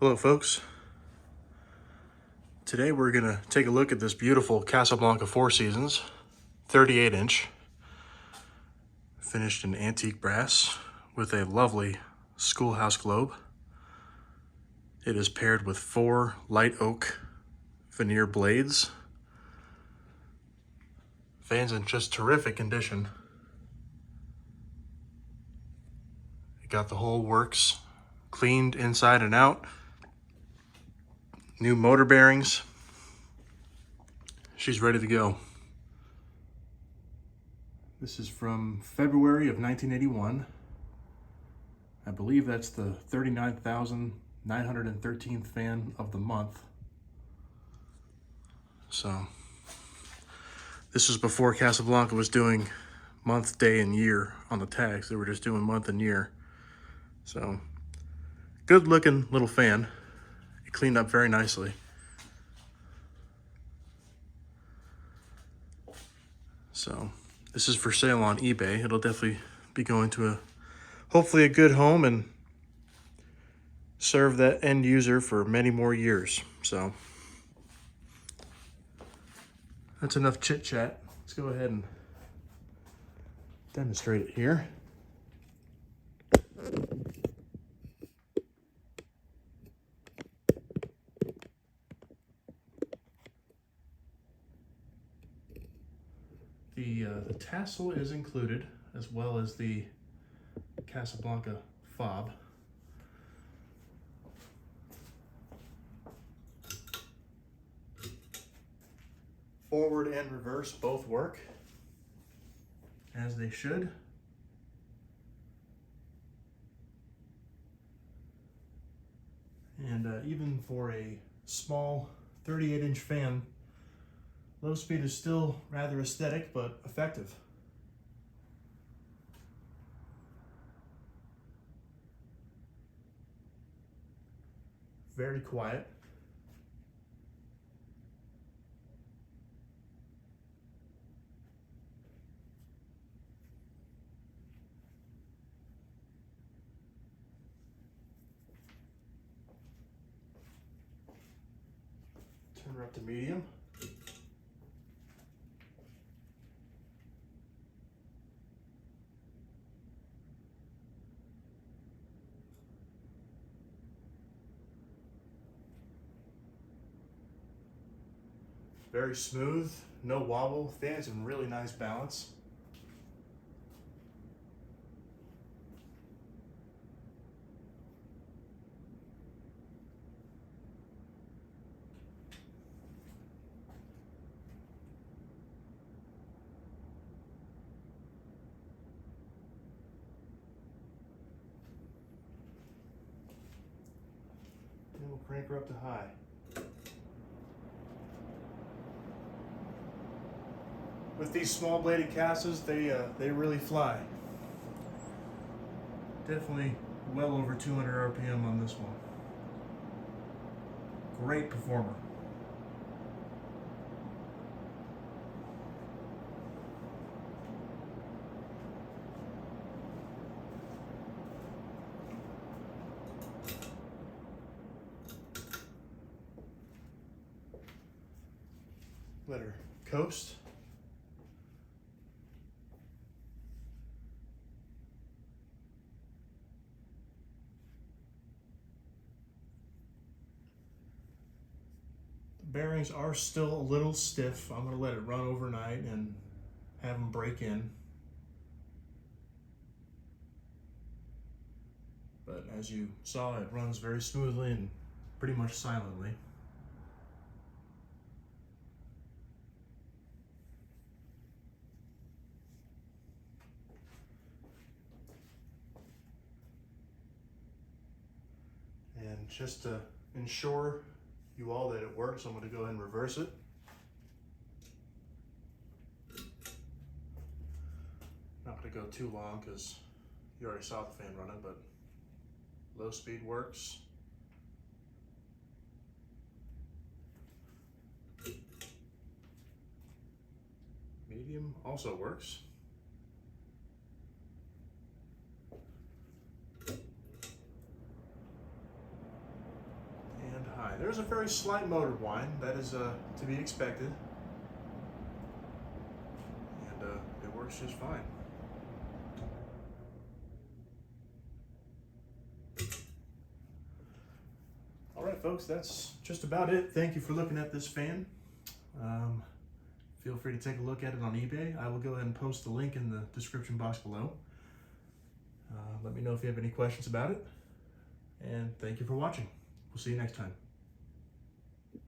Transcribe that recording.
Hello folks, today we're going to take a look at this beautiful Casablanca Four Seasons 38-inch finished in antique brass with a lovely schoolhouse globe. It is paired with 4 light oak veneer blades. Fan's in just terrific condition. It got the whole works cleaned inside and out. New motor bearings. She's ready to go. This is from February of 1981. I believe that's the 39,913th fan of the month. So this is before Casablanca was doing month, day, and year on the tags. They were just doing month and year. So good looking little fan. It cleaned up very nicely. So this is for sale on eBay. It'll definitely be going to hopefully a good home and serve that end user for many more years. So that's enough chit chat. Let's go ahead and demonstrate it here. The tassel is included, as well as the Casablanca fob. Forward and reverse both work as they should. And even for a small 38-inch fan, low speed is still rather aesthetic but effective. Very quiet. Turn her up to medium. Very smooth, no wobble. Fan's in really nice balance. And we'll crank her up to high. With these small bladed Casas, they really fly. Definitely well over 200 RPM on this one. Great performer. Let her coast. Bearings are still a little stiff. I'm going to let it run overnight and have them break in. But as you saw, it runs very smoothly and pretty much silently. And just to ensure you all that it works, I'm going to go ahead and reverse it. Not going to go too long because you already saw the fan running, but low speed works. Medium also works. fine. There's a very slight motor whine. That is to be expected. And it works just fine. All right, folks, that's just about it. Thank you for looking at this fan. Feel free to take a look at it on eBay. I will go ahead and post the link in the description box below. Let me know if you have any questions about it. And thank you for watching. We'll see you next time.